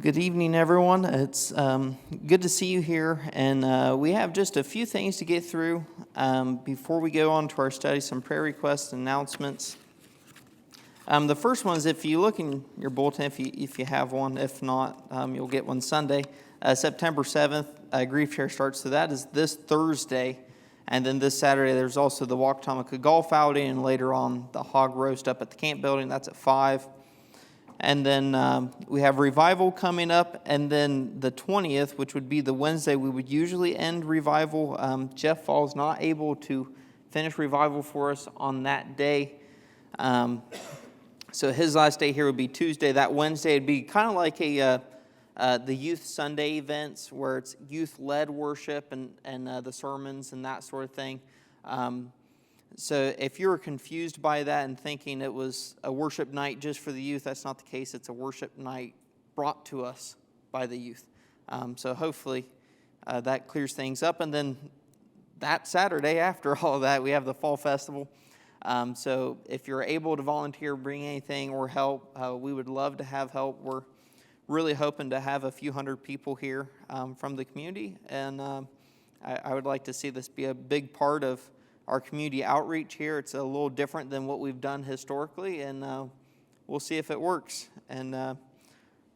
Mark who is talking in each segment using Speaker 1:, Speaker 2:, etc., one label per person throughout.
Speaker 1: Good evening, everyone. It's good to see you here, and we have just a few things to get through before we go on to our study, some prayer requests and announcements. The first one is, if you look in your bulletin, if you have one. If not, you'll get one Sunday. September 7th, Grief Share starts, so that is this Thursday. And then this Saturday, there's also the Waukesha Golf Outing, and later on, the Hog Roast up at the camp building. That's at 5. And then we have revival coming up, and then the 20th, which would be the Wednesday, we would usually end revival. Jeff Fall's not able to finish revival for us on that day. So his last day here would be Tuesday. That Wednesday would be kind of like the Youth Sunday events, where it's youth-led worship and the sermons and that sort of thing. So if you're confused by that and thinking it was a worship night just for the youth, that's not the case. It's a worship night brought to us by the youth. So hopefully that clears things up. And then that Saturday, after all of that, we have the Fall Festival. So if you're able to volunteer, bring anything or help, we would love to have help. We're really hoping to have a few hundred people here from the community. And I would like to see this be a big part of our community outreach here. It's a little different than what we've done historically, and we'll see if it works. And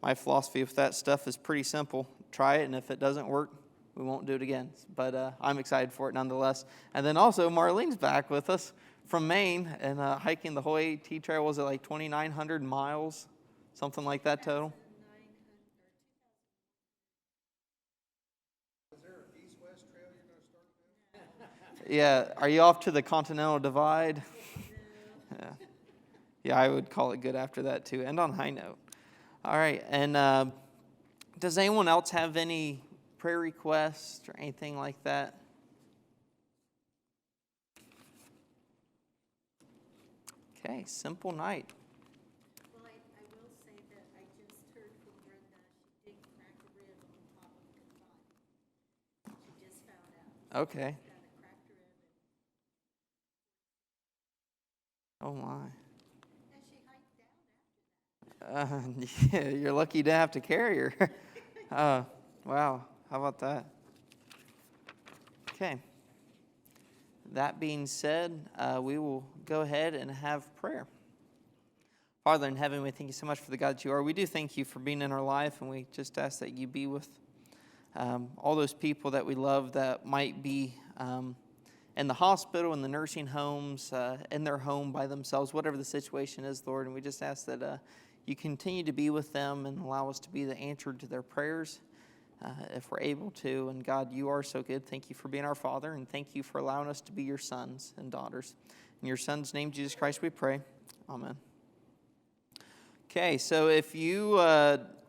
Speaker 1: my philosophy with that stuff is pretty simple. Try it, and if it doesn't work, we won't do it again. But I'm excited for it nonetheless. And then also, Marlene's back with us from Maine, and hiking the whole AT Trail. Was it like 2,900 miles? Something like that total? Yeah, are you off to the Continental Divide? Yeah, I would call it good after that too. End on a high note. All right, and does anyone else have any prayer requests or anything like that? Okay, simple night.
Speaker 2: Well, I will say that I just heard from Brenda, she did crack a rib on top of the cot. She just found out.
Speaker 1: Okay. Oh my.
Speaker 2: And she hiked down after that.
Speaker 1: Yeah, you're lucky to have to carry her. Wow, how about that? Okay. That being said, we will go ahead and have prayer. Father in heaven, we thank you so much for the God that you are. We do thank you for being in our life, and we just ask that you be with all those people that we love that might be in the hospital, in the nursing homes, in their home by themselves, whatever the situation is, Lord. And we just ask that you continue to be with them and allow us to be the answer to their prayers if we're able to. And God, you are so good. Thank you for being our Father, and thank you for allowing us to be your sons and daughters. In your Son's name, Jesus Christ, we pray. Amen. Okay, so if you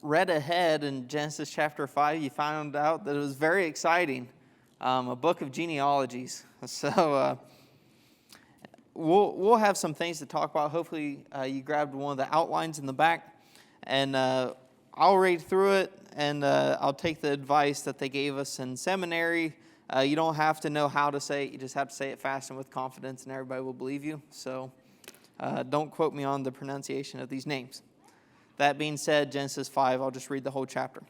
Speaker 1: read ahead in Genesis chapter 5, you found out that it was very exciting. A book of genealogies. So we'll have some things to talk about. Hopefully you grabbed one of the outlines in the back, and I'll read through it, and I'll take the advice that they gave us in seminary. You don't have to know how to say it. You just have to say it fast and with confidence, and everybody will believe you. So don't quote me on the pronunciation of these names. That being said, Genesis 5, I'll just read the whole chapter.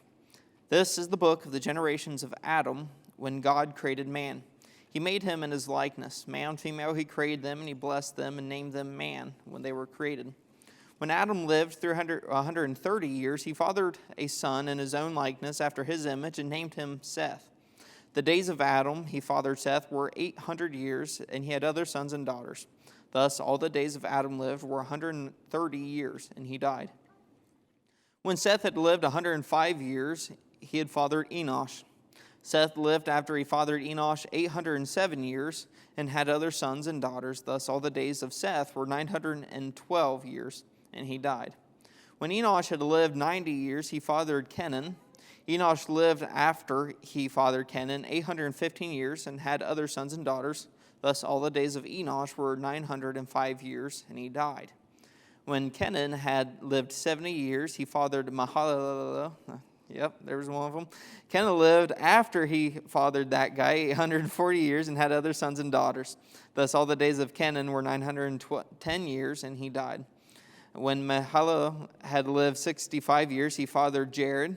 Speaker 1: This is the book of the generations of Adam when God created man. He made him in his likeness. Male and female he created them, and he blessed them and named them man when they were created. When Adam lived 130 years, he fathered a son in his own likeness after his image and named him Seth. The days of Adam, he fathered Seth, were 800 years, and he had other sons and daughters. Thus all the days of Adam lived were 130 years, and he died. When Seth had lived 105 years, he had fathered Enosh. Seth lived after he fathered Enosh 807 years and had other sons and daughters. Thus all the days of Seth were 912 years, and he died. When Enosh had lived 90 years, he fathered Kenan. Enosh lived after he fathered Kenan 815 years and had other sons and daughters. Thus all the days of Enosh were 905 years, and he died. When Kenan had lived 70 years, he fathered Mahalalel. Yep, there was one of them. Kenan lived after he fathered that guy 840 years and had other sons and daughters. Thus all the days of Kenan were 910 years, and he died. When Mahalalel had lived 65 years, he fathered Jared.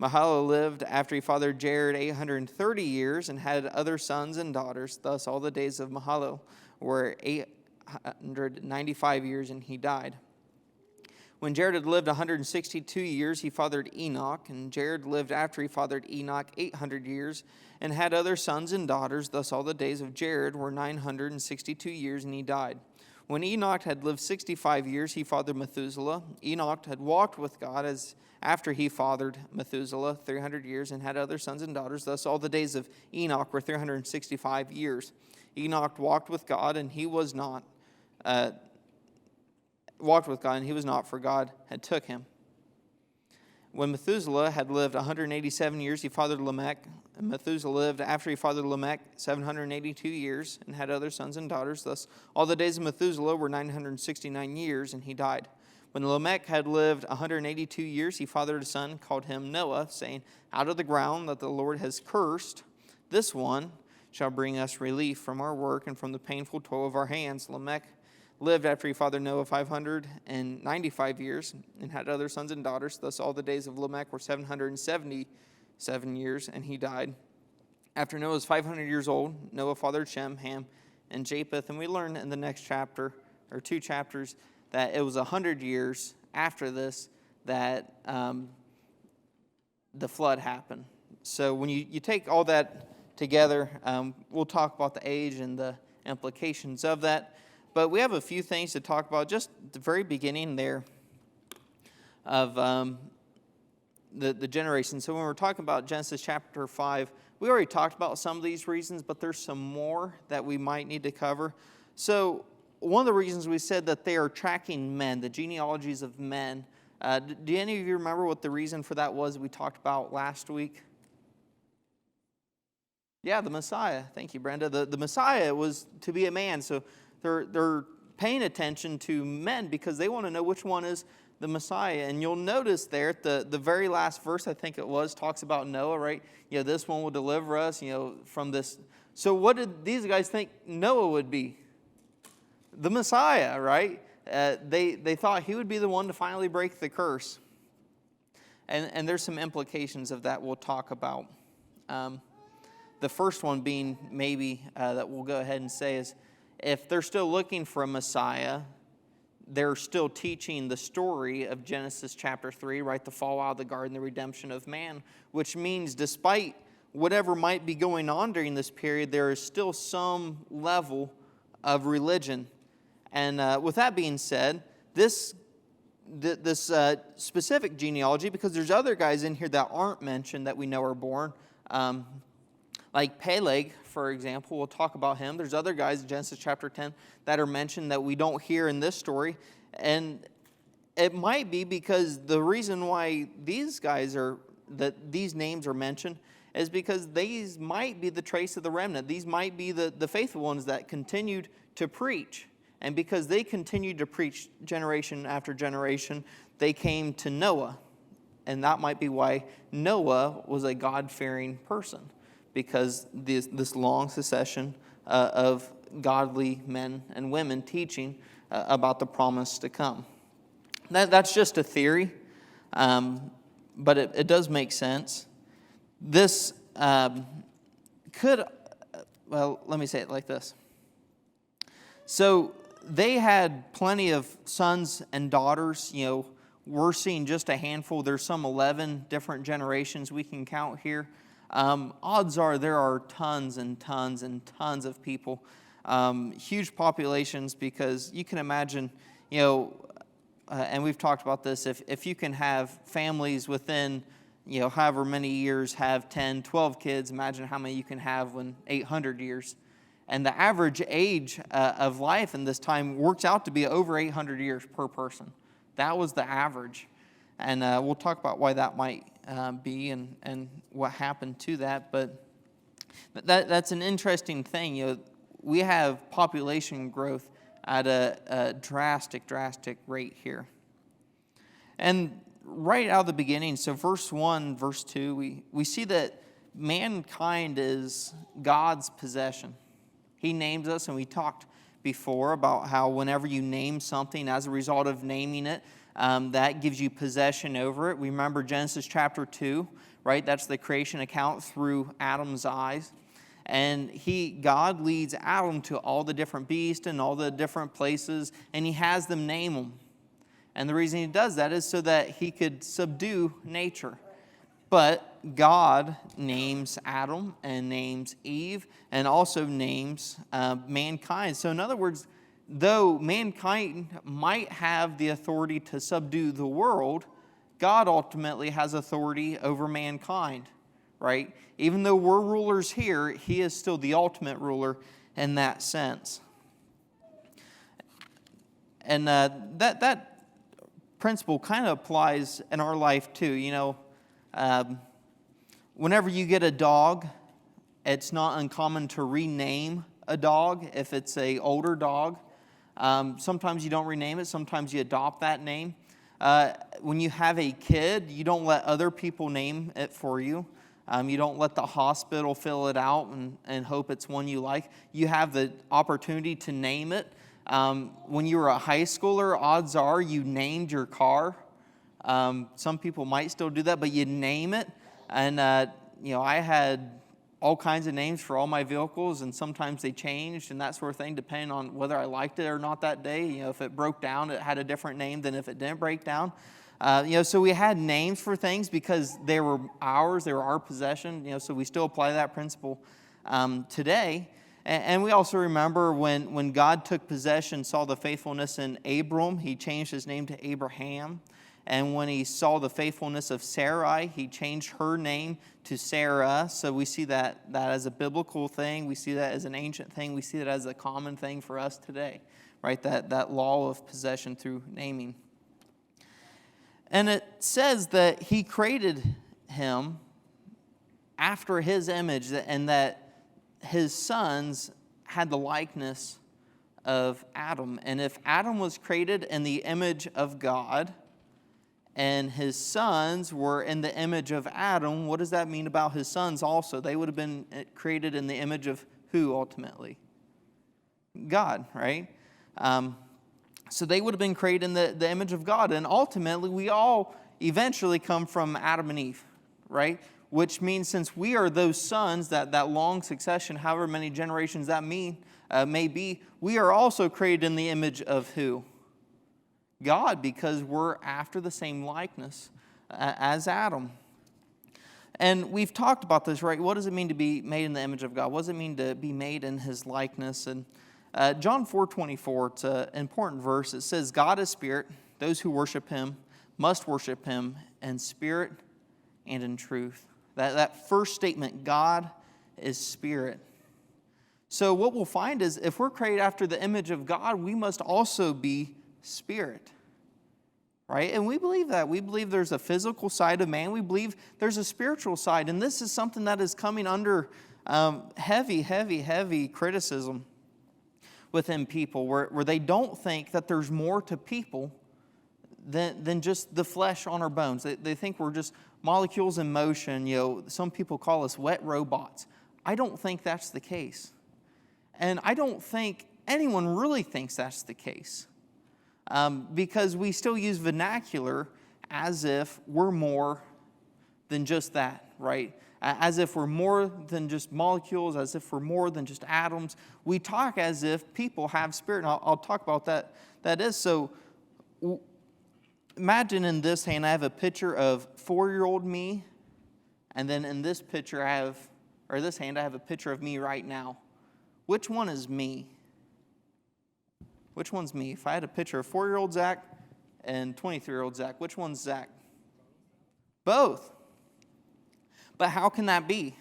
Speaker 1: Mahalalel lived after he fathered Jared 830 years and had other sons and daughters. Thus all the days of Mahalalel were 895 years, and he died. When Jared had lived 162 years, he fathered Enoch. And Jared lived after he fathered Enoch 800 years and had other sons and daughters. Thus all the days of Jared were 962 years, and he died. When Enoch had lived 65 years, he fathered Methuselah. Enoch had walked with God after he fathered Methuselah 300 years and had other sons and daughters. Thus all the days of Enoch were 365 years. Enoch walked with God, and he was not for God had took him. When Methuselah had lived 187 years, he fathered Lamech. And Methuselah lived after he fathered Lamech 782 years and had other sons and daughters. Thus all the days of Methuselah were 969 years, and he died. When Lamech had lived 182 years, he fathered a son, called him Noah, saying, out of the ground that the Lord has cursed, this one shall bring us relief from our work and from the painful toil of our hands. Lamech lived after he fathered Noah 595 years and had other sons and daughters. Thus all the days of Lamech were 777 years, and he died. After Noah was 500 years old, Noah fathered Shem, Ham, and Japheth. And we learn in the next chapter, or 2 chapters, that it was 100 years after this that the flood happened. So when you take all that together, we'll talk about the age and the implications of that. But we have a few things to talk about just at the very beginning there of the generation. So when we're talking about Genesis chapter 5, we already talked about some of these reasons, but there's some more that we might need to cover. So one of the reasons we said that they are tracking men, the genealogies of men. Do any of you remember what the reason for that was we talked about last week? Yeah, the Messiah. Thank you, Brenda. The Messiah was to be a man, so they're paying attention to men because they want to know which one is the Messiah. And you'll notice there at the very last verse, I think it was, talks about Noah, right? This one will deliver us, from this. So what did these guys think Noah would be? The Messiah, right? They thought he would be the one to finally break the curse. And there's some implications of that we'll talk about. The first one being maybe that we'll go ahead and say is, if they're still looking for a Messiah, they're still teaching the story of Genesis chapter 3, right? The fall out of the garden, the redemption of man, which means despite whatever might be going on during this period, there is still some level of religion. And with that being said, this specific genealogy, because there's other guys in here that aren't mentioned that we know are born, like Peleg, for example, we'll talk about him. There's other guys in Genesis chapter 10 that are mentioned that we don't hear in this story. And it might be because the reason why these names are mentioned is because these might be the trace of the remnant. These might be the faithful ones that continued to preach. And because they continued to preach generation after generation, they came to Noah. And that might be why Noah was a God-fearing person, because this long succession of godly men and women teaching about the promise to come. That's just a theory, but it does make sense. This could, well, let me say it like this. So they had plenty of sons and daughters. We're seeing just a handful. There's some 11 different generations we can count here. Odds are there are tons and tons and tons of people, huge populations, because you can imagine, and we've talked about this, if you can have families within, however many years have 10, 12 kids, imagine how many you can have in 800 years. And the average age of life in this time works out to be over 800 years per person. That was the average. And we'll talk about why that might be and what happened to that. But that's an interesting thing. We have population growth at a drastic rate here. And right out of the beginning, so verse 1, verse 2, we see that mankind is God's possession. He names us, and we talked before about how whenever you name something, as a result of naming it, that gives you possession over it. We remember Genesis chapter 2, right? That's the creation account through Adam's eyes. And God leads Adam to all the different beasts and all the different places, and he has them name them. And the reason he does that is so that he could subdue nature. But God names Adam and names Eve and also names mankind. So in other words, though mankind might have the authority to subdue the world, God ultimately has authority over mankind, right? Even though we're rulers here, he is still the ultimate ruler in that sense. And that principle kind of applies in our life too. You know, whenever you get a dog, it's not uncommon to rename a dog if it's an older dog. Sometimes you don't rename it. Sometimes you adopt that name. When you have a kid, you don't let other people name it for you. You don't let the hospital fill it out and hope it's one you like. You have the opportunity to name it. When you were a high schooler, odds are you named your car. Some people might still do that, but you name it. And, you know, I had all kinds of names for all my vehicles, and sometimes they changed and that sort of thing, depending on whether I liked it or not that day. You know, if it broke down, it had a different name than if it didn't break down. You know, so we had names for things because they were ours, they were our possession. You know, so we still apply that principle today. And we also remember when God took possession, saw the faithfulness in Abram, he changed his name to Abraham. And when he saw the faithfulness of Sarai, he changed her name to Sarah. So we see that as a biblical thing. We see that as an ancient thing. We see that as a common thing for us today, right? That law of possession through naming. And it says that he created him after his image, and that his sons had the likeness of Adam. And if Adam was created in the image of God, and his sons were in the image of Adam, what does that mean about his sons also? They would have been created in the image of who ultimately? God, right? So they would have been created in the image of God. And ultimately, we all eventually come from Adam and Eve, right? Which means since we are those sons, that long succession, however many generations that may be, we are also created in the image of who? God, because we're after the same likeness as Adam. And we've talked about this, right? What does it mean to be made in the image of God? What does it mean to be made in his likeness? And John 4:24, it's an important verse. It says, God is spirit. Those who worship him must worship him in spirit and in truth. That first statement, God is spirit. So what we'll find is if we're created after the image of God, we must also be spirit, right? And we believe that. We believe there's a physical side of man. We believe there's a spiritual side. And this is something that is coming under heavy criticism within people where they don't think that there's more to people than just the flesh on our bones. They think we're just molecules in motion. You know, some people call us wet robots. I don't think that's the case. And I don't think anyone really thinks that's the case. Because we still use vernacular as if we're more than just that, right? As if we're more than just molecules, as if we're more than just atoms. We talk as if people have spirit, and I'll talk about that. That is, so imagine in this hand I have a picture of 4-year-old me, and then in this picture this hand I have a picture of me right now. Which one is me? Which one's me? If I had a picture of 4-year-old Zach and 23-year-old Zach, which one's Zach? Both. But how can that be?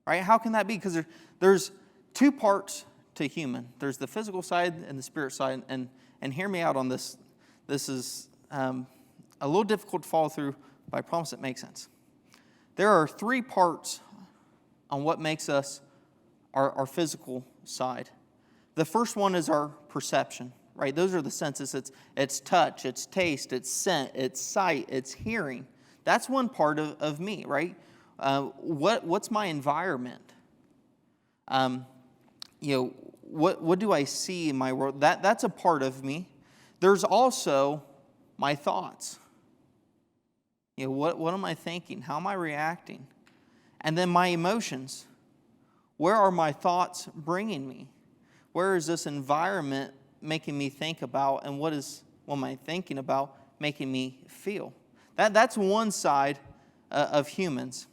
Speaker 1: Right? How can that be? Because there's two parts to human. There's the physical side and the spirit side. And hear me out on this. This is a little difficult to follow through, but I promise it makes sense. There are 3 parts on what makes us our physical side. The first one is our perception, right? Those are the senses. It's touch, it's taste, it's scent, it's sight, it's hearing. That's one part of me, right? What's my environment? what do I see in my world? That's a part of me. There's also my thoughts. What am I thinking? How am I reacting? And then my emotions. Where are my thoughts bringing me? Where is this environment making me think about, and what am I thinking about making me feel? That's one side of humans.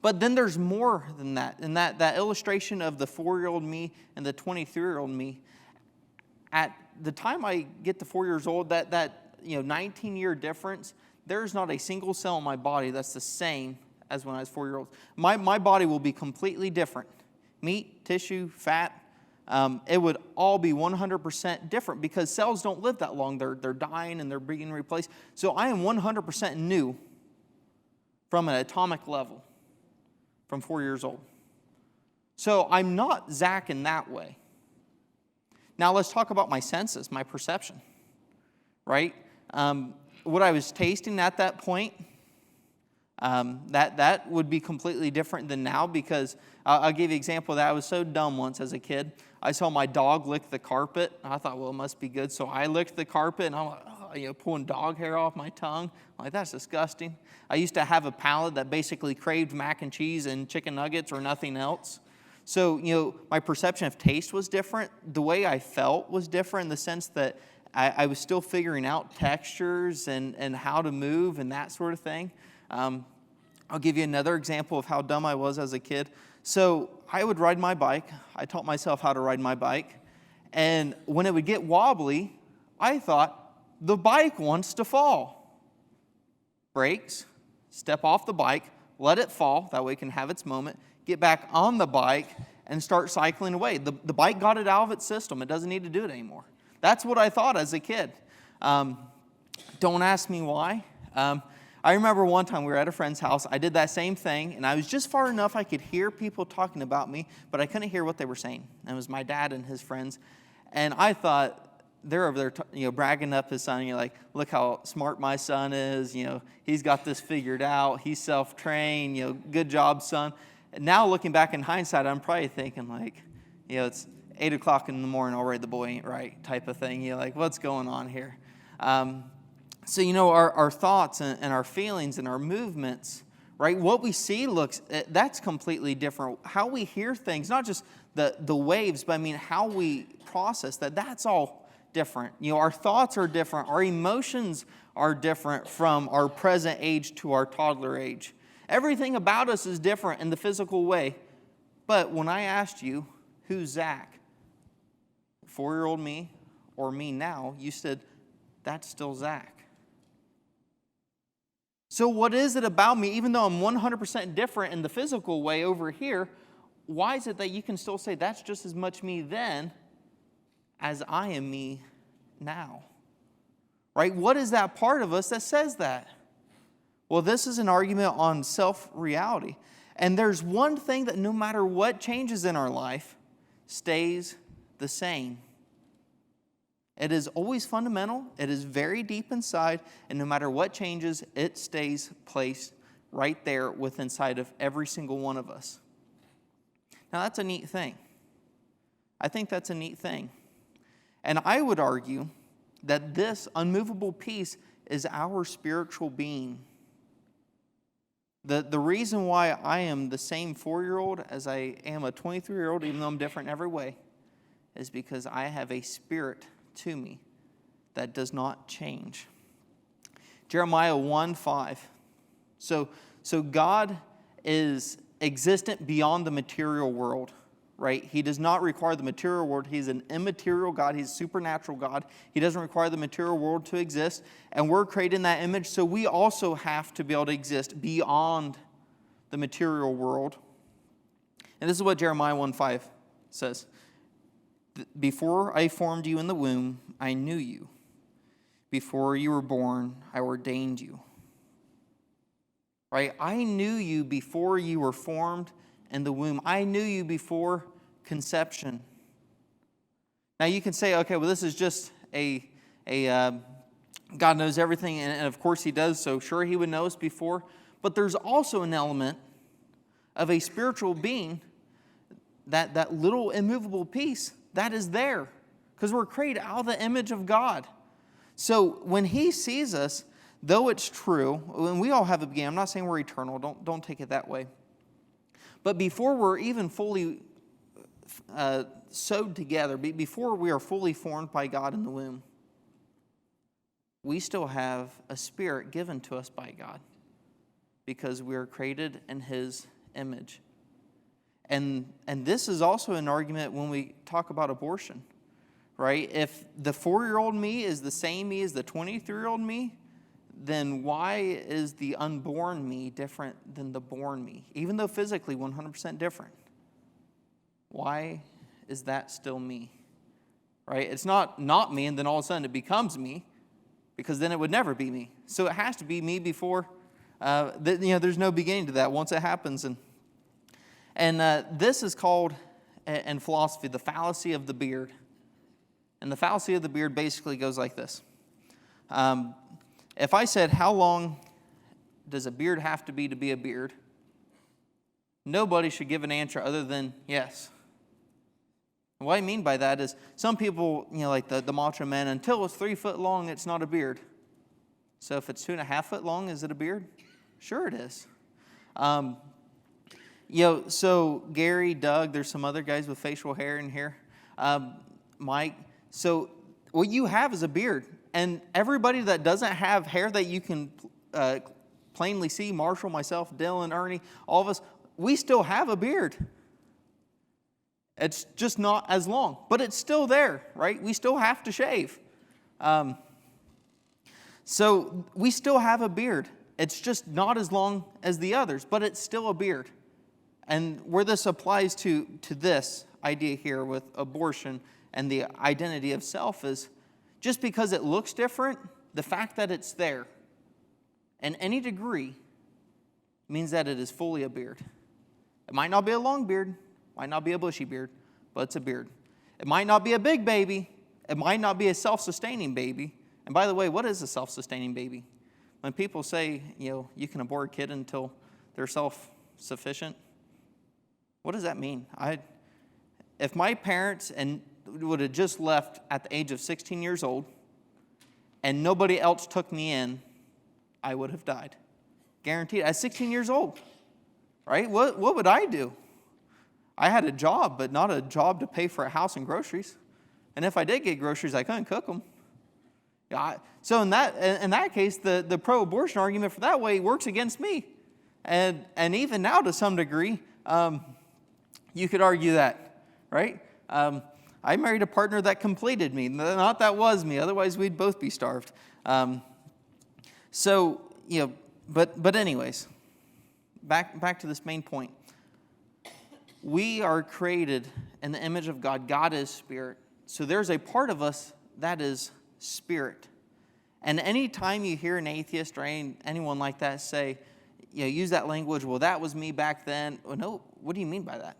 Speaker 1: But then there's more than that. And that illustration of the 4-year-old me and the 23-year-old me, at the time I get to 4 years old, that 19-year difference, there's not a single cell in my body that's the same as when I was 4 years old. My body will be completely different. Meat, tissue, fat, it would all be 100% different because cells don't live that long. They're dying and they're being replaced. So I am 100% new from an atomic level from 4 years old. So I'm not Zach in that way. Now let's talk about my senses, my perception, right? What I was tasting at that point, that would be completely different than now because I'll give you an example of that. I was so dumb once as a kid. I saw my dog lick the carpet. I thought, well, it must be good. So I licked the carpet, and I'm like, pulling dog hair off my tongue. I'm like, that's disgusting. I used to have a palate that basically craved mac and cheese and chicken nuggets or nothing else. So, my perception of taste was different. The way I felt was different in the sense that I was still figuring out textures and how to move and that sort of thing. I'll give you another example of how dumb I was as a kid. So I would ride my bike. I taught myself how to ride my bike. And when it would get wobbly, I thought, the bike wants to fall. Brakes, step off the bike, let it fall, that way it can have its moment, get back on the bike, and start cycling away. The bike got it out of its system. It doesn't need to do it anymore. That's what I thought as a kid. Don't ask me why. I remember one time we were at a friend's house. I did that same thing, and I was just far enough I could hear people talking about me, but I couldn't hear what they were saying. And it was my dad and his friends. And I thought, they're over there bragging up his son. You're like, look how smart my son is. He's got this figured out. He's self-trained. Good job, son. And now looking back in hindsight, I'm probably thinking like, it's 8 o'clock in the morning already, the boy ain't right type of thing. You're like, what's going on here? So, our thoughts and our feelings and our movements, right? What we see that's completely different. How we hear things, not just the waves, but how we process that's all different. Our thoughts are different. Our emotions are different from our present age to our toddler age. Everything about us is different in the physical way. But when I asked you, who's Zach? 4-year-old me or me now, you said, that's still Zach. So what is it about me, even though I'm 100% different in the physical way over here, why is it that you can still say that's just as much me then as I am me now? Right? What is that part of us that says that? Well, this is an argument on self-reality. And there's one thing that no matter what changes in our life, stays the same. It is always fundamental. It is very deep inside. And no matter what changes, it stays placed right there within inside of every single one of us. Now, that's a neat thing. I think that's a neat thing. And I would argue that this unmovable piece is our spiritual being. The reason why I am the same 4-year-old as I am a 23-year-old, even though I'm different in every way, is because I have a spirit to me that does not change. Jeremiah 1:5. So God is existent beyond the material world, right? He does not require the material world. He's an immaterial God. He's a supernatural God. He doesn't require the material world to exist. And we're created in that image, so we also have to be able to exist beyond the material world. And this is what Jeremiah 1:5 says. Before I formed you in the womb, I knew you. Before you were born, I ordained you. Right? I knew you before you were formed in the womb. I knew you before conception. Now you can say, okay, well, this is just a God knows everything, and of course He does, so sure He would know us before. But there's also an element of a spiritual being that little immovable piece, that is there. Because we're created out of the image of God. So when he sees us, though it's true, and we all have a beginning, I'm not saying we're eternal, don't take it that way. But before we're even fully sewed together, before we are fully formed by God in the womb, we still have a spirit given to us by God because we are created in his image. And this is also an argument when we talk about abortion, right? If the 4-year-old me is the same me as the 23-year-old me, then why is the unborn me different than the born me? Even though physically 100% different. Why is that still me? Right? It's not me and then all of a sudden it becomes me, because then it would never be me. So it has to be me before, there's no beginning to that once it happens. And this is called, in philosophy, the fallacy of the beard. And the fallacy of the beard basically goes like this. If I said, how long does a beard have to be a beard? Nobody should give an answer other than yes. And what I mean by that is some people, like the macho man, until it's 3 foot long, it's not a beard. So if it's 2.5 foot long, is it a beard? Sure it is. So Gary, Doug, there's some other guys with facial hair in here. Mike. So what you have is a beard. And everybody that doesn't have hair that you can plainly see, Marshall, myself, Dylan, Ernie, all of us, we still have a beard. It's just not as long, but it's still there, right? We still have to shave. So we still have a beard. It's just not as long as the others, but it's still a beard. And where this applies to this idea here with abortion and the identity of self is just because it looks different, the fact that it's there in any degree means that it is fully a beard. It might not be a long beard, might not be a bushy beard, but it's a beard. It might not be a big baby. It might not be a self-sustaining baby. And by the way, what is a self-sustaining baby? When people say, you can abort a kid until they're self-sufficient, what does that mean? If my parents would have just left at the age of 16 years old and nobody else took me in, I would have died. Guaranteed. At 16 years old, right? What would I do? I had a job, but not a job to pay for a house and groceries. And if I did get groceries, I couldn't cook them. So in that case, the pro-abortion argument for that way works against me. And even now, to some degree, you could argue that, right? I married a partner that completed me. Not that was me. Otherwise, we'd both be starved. But anyways, back to this main point. We are created in the image of God. God is spirit. So there's a part of us that is spirit. And any time you hear an atheist or anyone like that say, use that language, well, that was me back then. Well, no, what do you mean by that?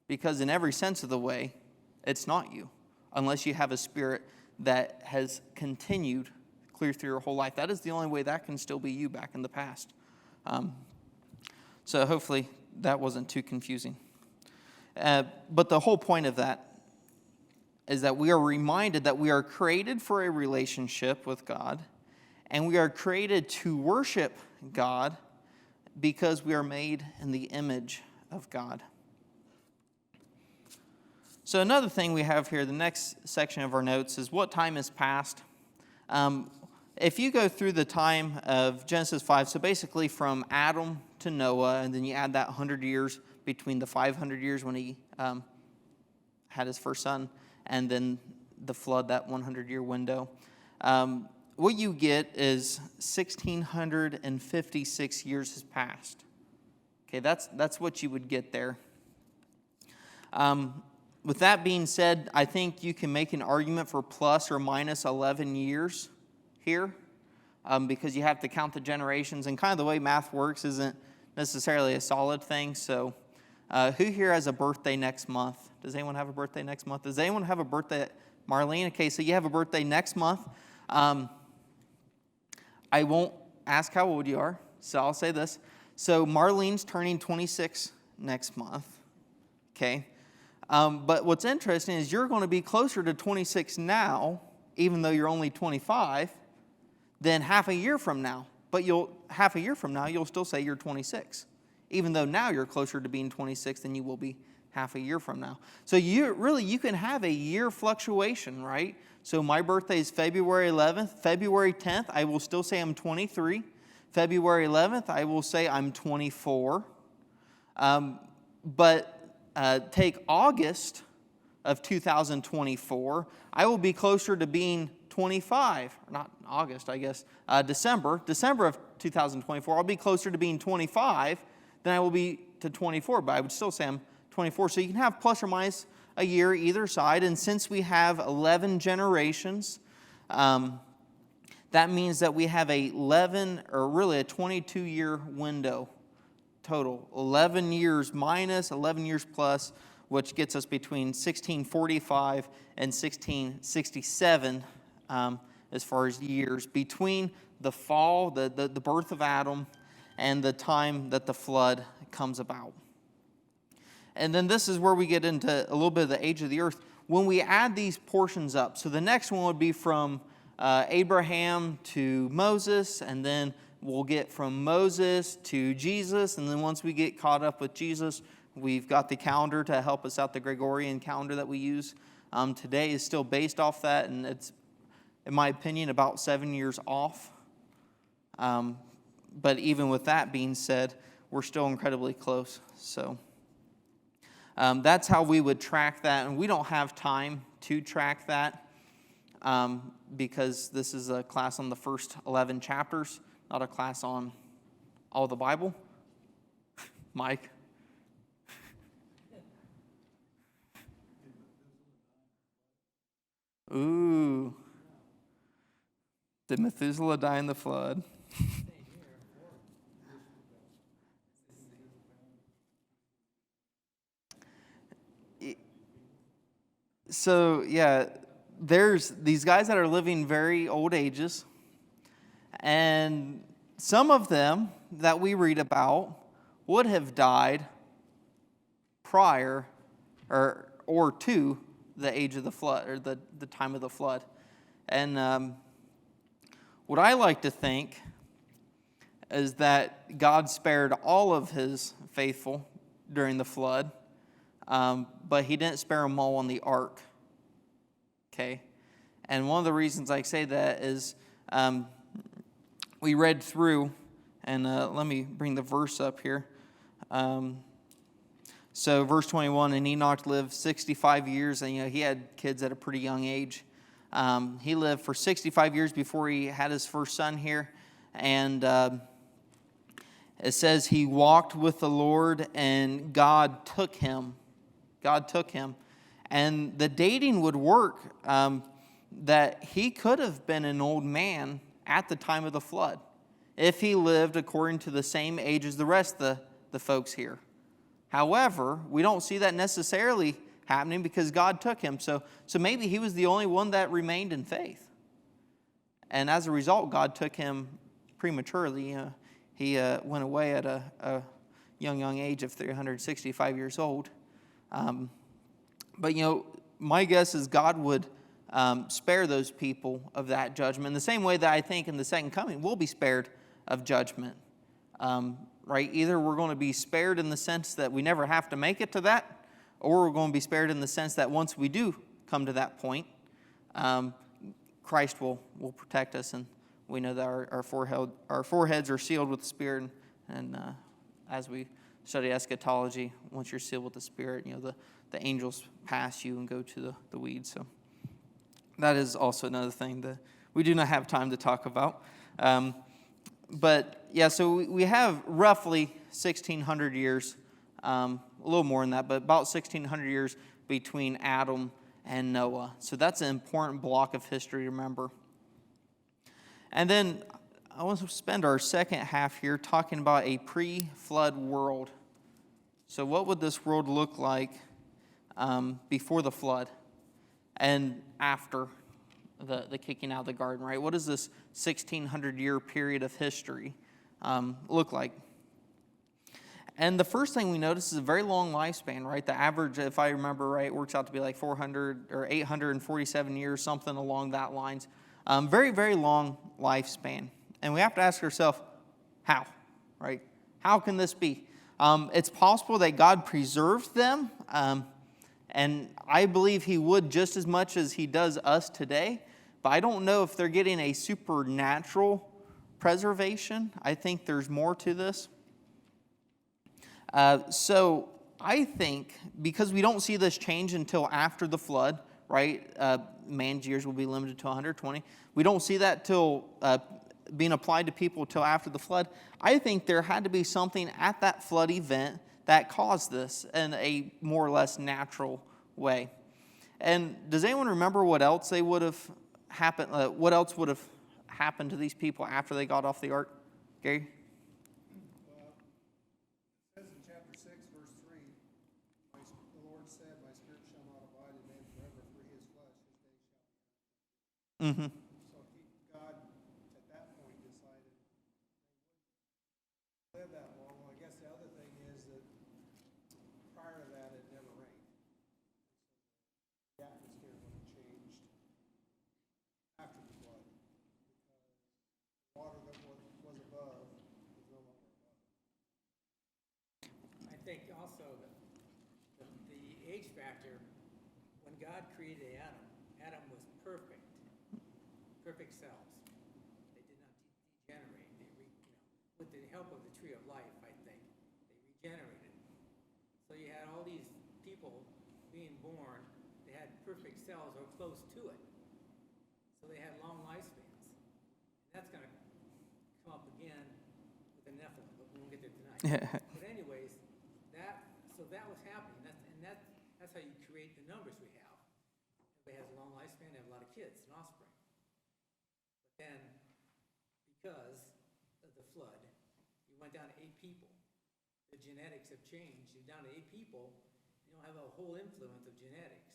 Speaker 1: Because in every sense of the way, it's not you, unless you have a spirit that has continued clear through your whole life. That is the only way that can still be you back in the past. So hopefully that wasn't too confusing. But the whole point of that is that we are reminded that we are created for a relationship with God, and we are created to worship God because we are made in the image of God. So another thing we have here, the next section of our notes, is what time has passed. If you go through the time of Genesis 5, so basically from Adam to Noah, and then you add that 100 years between the 500 years when he had his first son, and then the flood, that 100-year window, what you get is 1,656 years has passed. Okay, that's what you would get there. With that being said, I think you can make an argument for plus or minus 11 years here, because you have to count the generations, and kind of the way math works isn't necessarily a solid thing. So who here has a birthday next month? Does anyone have a birthday next month? Does anyone have a birthday? Marlene, okay, so you have a birthday next month. I won't ask how old you are, so I'll say this. So Marlene's turning 26 next month. okay? But what's interesting is you're going to be closer to 26 now, even though you're only 25, than half a year from now. But half a year from now, you'll still say you're 26, even though now you're closer to being 26 than you will be half a year from now. So you can have a year fluctuation, right? So my birthday is February 11th. February 10th, I will still say I'm 23. February 11th, I will say I'm 24. But take August of 2024, I will be closer to being 25. Not August, I guess. December of 2024, I'll be closer to being 25 than I will be to 24. But I would still say I'm 24. So you can have plus or minus a year either side. And since we have 11 generations, that means that we have a 22-year window total. 11 years minus, 11 years plus, which gets us between 1645 and 1667 as far as years, between the fall, the birth of Adam, and the time that the flood comes about. And then this is where we get into a little bit of the age of the earth. When we add these portions up, so the next one would be from Abraham to Moses, and then we'll get from Moses to Jesus, and then once we get caught up with Jesus, we've got the calendar to help us out. The Gregorian calendar that we use today is still based off that, and it's, in my opinion, about 7 years off. But even with that being said, we're still incredibly close. So that's how we would track that, and we don't have time to track that because this is a class on the first 11 chapters, not a class on all the Bible. Mike? Ooh. Did Methuselah die in the flood? So, yeah, there's these guys that are living very old ages, and some of them that we read about would have died prior or to the age of the flood, or the time of the flood. And what I like to think is that God spared all of his faithful during the flood, but he didn't spare them all on the ark. Okay? And one of the reasons I say that is we read through, and let me bring the verse up here. So verse 21, and Enoch lived 65 years, and he had kids at a pretty young age. He lived for 65 years before he had his first son here, and it says he walked with the Lord, and God took him. God took him. And the dating would work that he could have been an old man at the time of the flood if he lived according to the same age as the rest of the folks here. However, we don't see that necessarily happening because God took him. So maybe he was the only one that remained in faith. And as a result, God took him prematurely. He went away at a young age of 365 years old. But my guess is God would spare those people of that judgment. The same way that I think in the second coming we'll be spared of judgment. Right? Either we're going to be spared in the sense that we never have to make it to that, or we're going to be spared in the sense that once we do come to that point, Christ will protect us, and we know that our foreheads are sealed with the Spirit. And as we study eschatology, once you're sealed with the Spirit, the angels pass you and go to the weeds. So that is also another thing that we do not have time to talk about. But yeah, so we have roughly 1,600 years, a little more than that, but about 1,600 years between Adam and Noah. So that's an important block of history to remember. And then I want to spend our second half here talking about a pre-flood world. So what would this world look like before the flood and after the kicking out of the garden, right? What does this 1,600-year period of history look like? And the first thing we notice is a very long lifespan, right? The average, if I remember right, works out to be like 400 or 847 years, something along that lines. Very, very long lifespan. And we have to ask ourselves, how, right? How can this be? It's possible that God preserved them, and I believe he would just as much as he does us today, but I don't know if they're getting a supernatural preservation. I think there's more to this. So I think because we don't see this change until after the flood, right? Man's years will be limited to 120. We don't see that till being applied to people till after the flood. I think there had to be something at that flood event that caused this in a more or less natural way. And does anyone remember what else they would have happened? What else would have happened to these people after they got off the ark? Gary? Mm-hmm.
Speaker 3: So God, at that point, decided live that long. Well, I guess the other thing is that prior to that, it never rained. The atmosphere would have changed after the flood because the water that was above was no longer above.
Speaker 4: I think also that the age factor, when God created Adam, Adam was perfect cells. They did not degenerate. With the help of the tree of life, I think, they regenerated. So you had all these people being born. They had perfect cells or close to it. So they had long lifespans. And that's going to come up again with the Nephilim, but we won't get there tonight. But anyways, that was happening. That's how you create the numbers we have. Everybody has a long lifespan. They have a lot of kids and offspring. Then, because of the flood, you went down to 8 people. The genetics have changed. You're down to 8 people. You don't have a whole influence of genetics.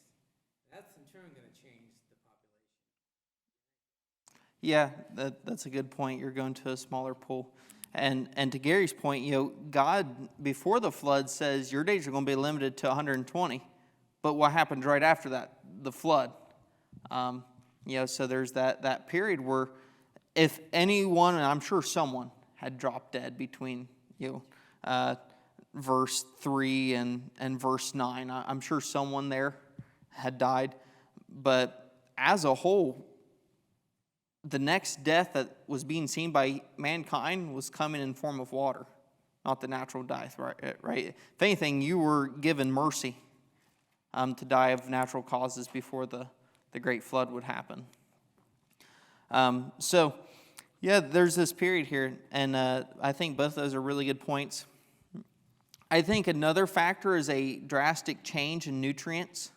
Speaker 4: That's in turn going to change the population.
Speaker 1: Yeah, that's a good point. You're going to a smaller pool. And to Gary's point, God, before the flood, says your days are going to be limited to 120. But what happened right after that? The flood. So there's that period where if anyone, and I'm sure someone, had dropped dead between verse 3 and verse 9. I'm sure someone there had died. But as a whole, the next death that was being seen by mankind was coming in form of water, not the natural death, right? If anything, you were given mercy to die of natural causes before the great flood would happen. There's this period here, and I think both of those are really good points. I think another factor is a drastic change in nutrients,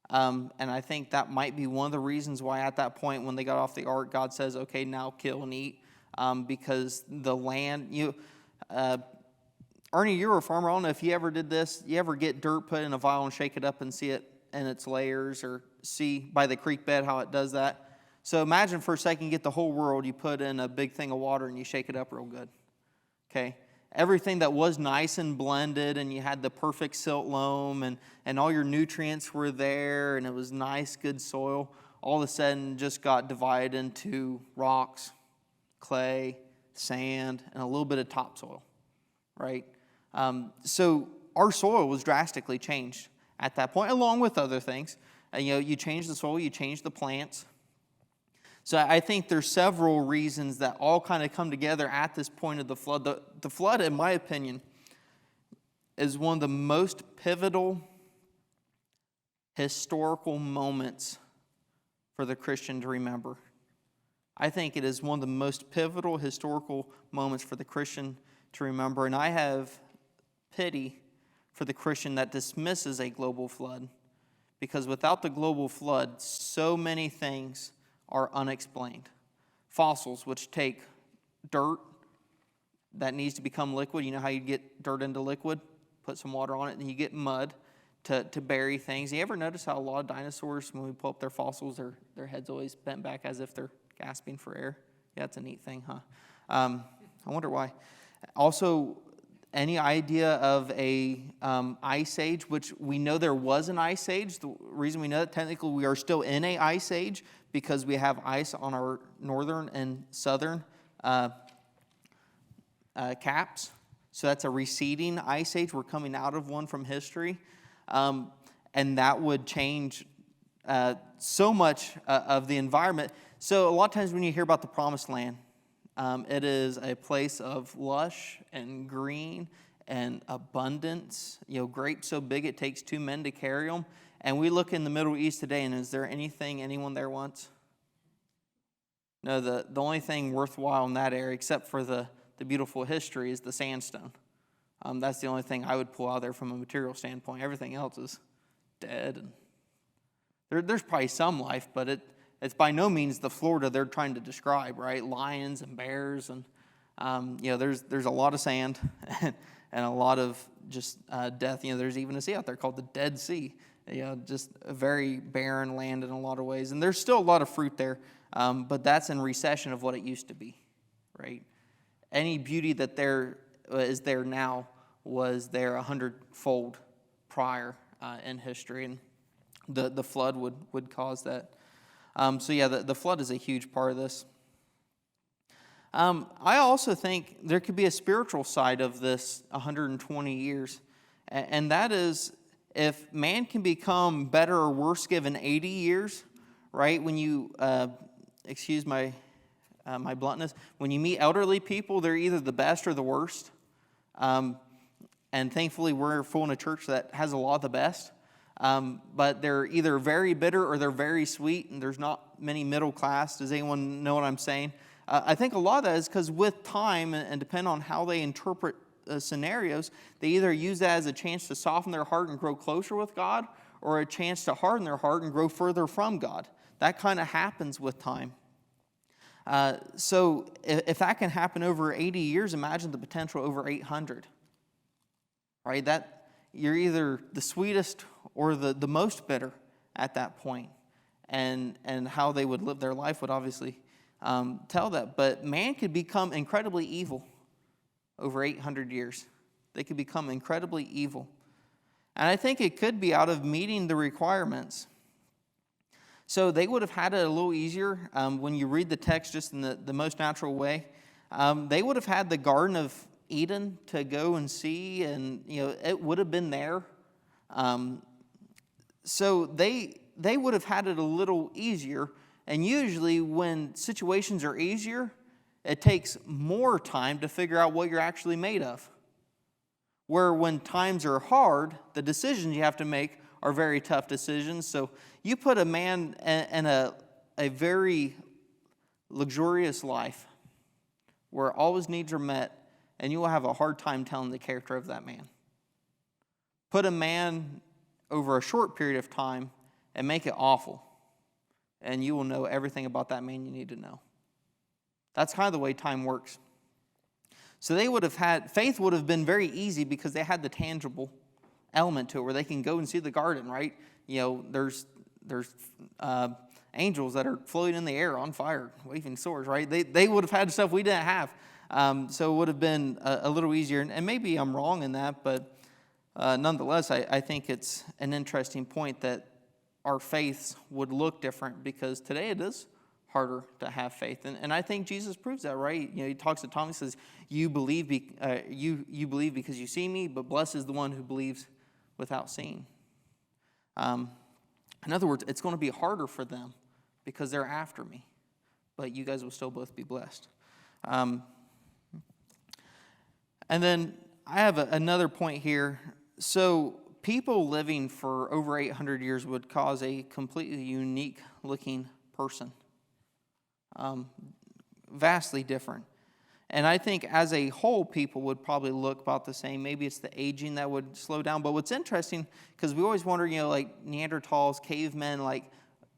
Speaker 1: and I think that might be one of the reasons why at that point when they got off the ark, God says, okay, now kill and eat, because the land, Ernie, you're a farmer. I don't know if you ever did this. You ever get dirt put in a vial and shake it up and see it in its layers, or see by the creek bed how it does that? So imagine for a second you get the whole world, you put in a big thing of water and you shake it up real good. Okay? Everything that was nice and blended, and you had the perfect silt loam, and all your nutrients were there, and it was nice, good soil, all of a sudden just got divided into rocks, clay, sand, and a little bit of topsoil, right? So our soil was drastically changed at that point, along with other things. You change the soil, you change the plants. So I think there's several reasons that all kind of come together at this point of the flood. The flood, in my opinion, is one of the most pivotal historical moments for the Christian to remember. I think it is one of the most pivotal historical moments for the Christian to remember. And I have pity for the Christian that dismisses a global flood, because without the global flood, so many things are unexplained. Fossils, which take dirt that needs to become liquid. You know how you get dirt into liquid? Put some water on it, and you get mud to bury things. You ever notice how a lot of dinosaurs, when we pull up their fossils, their head's always bent back as if they're gasping for air? Yeah, it's a neat thing, huh? I wonder why. Also, any idea of a ice age, which we know there was an ice age. The reason we know that technically we are still in a ice age because we have ice on our northern and southern caps. So that's a receding ice age. We're coming out of one from history. And that would change so much of the environment. So a lot of times when you hear about the Promised Land, it is a place of lush and green and abundance. Grapes so big it takes 2 men to carry them. And we look in the Middle East today, and is there anything anyone there wants? No, the only thing worthwhile in that area, except for the beautiful history, is the sandstone. That's the only thing I would pull out there from a material standpoint. Everything else is dead. And there's probably some life, but it's by no means the Florida they're trying to describe, right? Lions and bears, and there's a lot of sand and a lot of just death. There's even a sea out there called the Dead Sea. Just a very barren land in a lot of ways, and there's still a lot of fruit there, but that's in recession of what it used to be, right? Any beauty that there is there now was there 100-fold prior in history, and the flood would cause that. The flood is a huge part of this. I also think there could be a spiritual side of this 120 years, and that is if man can become better or worse given 80 years, right? When you, excuse my bluntness, when you meet elderly people, they're either the best or the worst. And thankfully, we're full in a church that has a lot of the best. But they're either very bitter or they're very sweet, and there's not many middle class. Does anyone know what I'm saying? I think a lot of that is because with time, and depend on how they interpret scenarios, they either use that as a chance to soften their heart and grow closer with God, or a chance to harden their heart and grow further from God. That kind of happens with time. So if that can happen over 80 years, imagine the potential over 800. Right? That you're either the sweetest or the most bitter at that point. And how they would live their life would obviously tell that. But man could become incredibly evil over 800 years. They could become incredibly evil. And I think it could be out of meeting the requirements. So they would have had it a little easier when you read the text just in the most natural way. They would have had the Garden of Eden to go and see, and it would have been there. So they would have had it a little easier. And usually when situations are easier, it takes more time to figure out what you're actually made of. Where when times are hard, the decisions you have to make are very tough decisions. So you put a man in a very luxurious life where all his needs are met, and you will have a hard time telling the character of that man. Put a man over a short period of time and make it awful, and you will know everything about that man you need to know. That's kind of the way time works. So they would have had, faith would have been very easy because they had the tangible element to it where they can go and see the garden, right? There's angels that are floating in the air on fire, waving swords, right? They would have had stuff we didn't have. So it would have been a little easier. And maybe I'm wrong in that, but nonetheless, I think it's an interesting point that our faiths would look different because today it is harder to have faith. And I think Jesus proves that, right? He talks to Thomas, says, you believe you believe because you see me, but blessed is the one who believes without seeing. In other words, it's going to be harder for them because they're after me, but you guys will still both be blessed. And then I have another point here. So people living for over 800 years would cause a completely unique looking person. Vastly different. And I think as a whole, people would probably look about the same. Maybe it's the aging that would slow down. But what's interesting, because we always wonder, like Neanderthals, cavemen, like,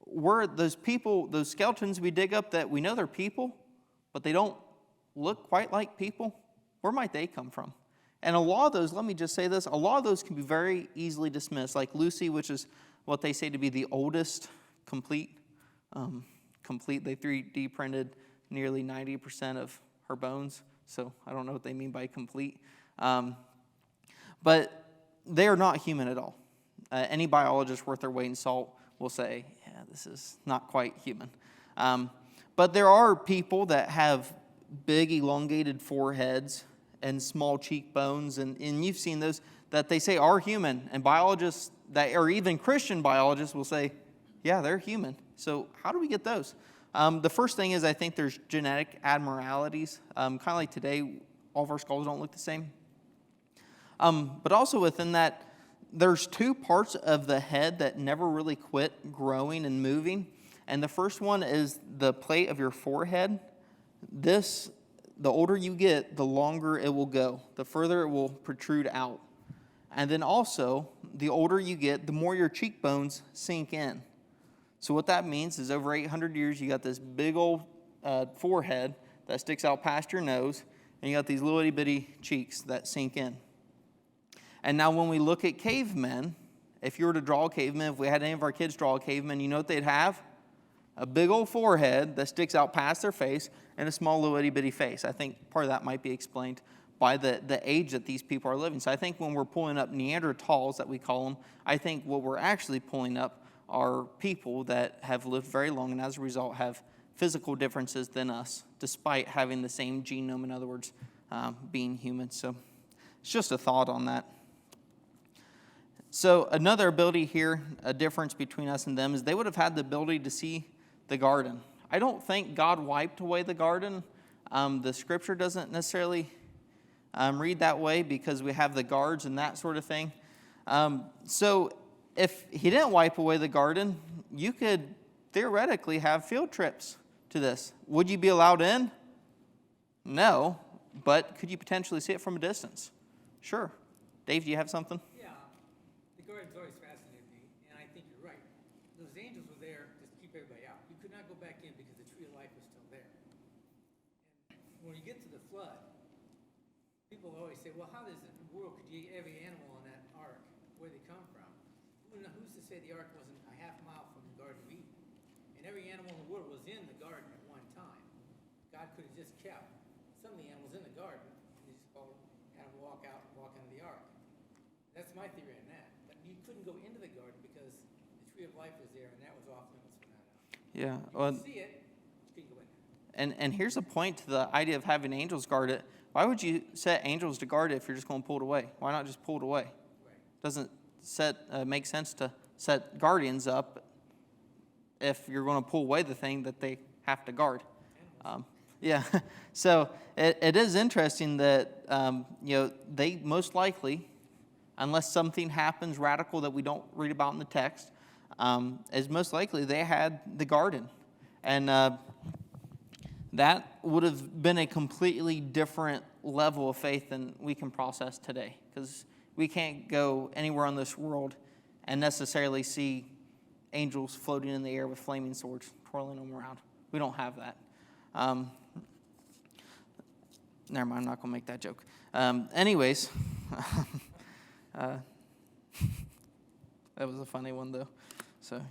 Speaker 1: were those people, those skeletons we dig up that we know they're people, but they don't look quite like people? Where might they come from? And a lot of those, let me just say this, a lot of those can be very easily dismissed. Like Lucy, which is what they say to be the oldest complete. They 3D printed nearly 90% of her bones. So I don't know what they mean by complete. But they are not human at all. Any biologist worth their weight in salt will say, yeah, this is not quite human. But there are people that have big elongated foreheads and small cheekbones, and you've seen those that they say are human, and biologists that, or even Christian biologists will say, yeah, they're human. So how do we get those? The first thing is I think there's genetic abnormalities. Kind of like today, all of our skulls don't look the same. But also within that, there's two parts of the head that never really quit growing and moving. And the first one is the plate of your forehead. This, the older you get, the longer it will go, the further it will protrude out. And then also, the older you get, the more your cheekbones sink in. So what that means is over 800 years, you got this big old forehead that sticks out past your nose, and you got these little itty bitty cheeks that sink in. And now when we look at cavemen, if you were to draw a caveman, if we had any of our kids draw a caveman, you know what they'd have? A big old forehead that sticks out past their face and a small little itty bitty face. I think part of that might be explained by the age that these people are living. So I think when we're pulling up Neanderthals, that we call them, I think what we're actually pulling up are people that have lived very long and as a result have physical differences than us, despite having the same genome, in other words, being human. So it's just a thought on that. So another ability here, a difference between us and them, is they would have had the ability to see the garden. I don't think God wiped away the garden. The scripture doesn't necessarily read that way because we have the guards and that sort of thing. So if he didn't wipe away the garden, you could theoretically have field trips to this. Would you be allowed in? No, but could you potentially see it from a distance? Sure. Dave, do you have something?
Speaker 4: Yeah, the garden's always fascinated me, and I think you're right. Those angels were there just to keep everybody out. You could not go back in because the tree of life was still there. And when you get to the flood, people always say, well, how does in the world could you get every animal on that ark? Where'd they come from? Who's to say the ark wasn't a half mile from the Garden of Eden? And every animal in the world was in the garden at one time. God could have just kept some of the animals in the garden and just had them walk out and walk into the ark. That's my theory on that. But you couldn't go into the garden because the tree of life was there, and that was off limits from that out.
Speaker 1: Yeah.
Speaker 4: You
Speaker 1: Well,
Speaker 4: could see it, you couldn't go in there.
Speaker 1: and here's a point to the idea of having angels guard it. Why would you set angels to guard it if you're just going to pull it away? Why not just pull it away?
Speaker 4: Right.
Speaker 1: Doesn't make sense to set guardians up if you're going to pull away the thing that they have to guard. Yeah, so it is interesting that they most likely, unless something happens radical that we don't read about in the text, is most likely they had the garden, and that would have been a completely different level of faith than we can process today, because we can't go anywhere on this world and necessarily see angels floating in the air with flaming swords, twirling them around. We don't have that. Never mind, I'm not going to make that joke. Anyways, that was a funny one, though. So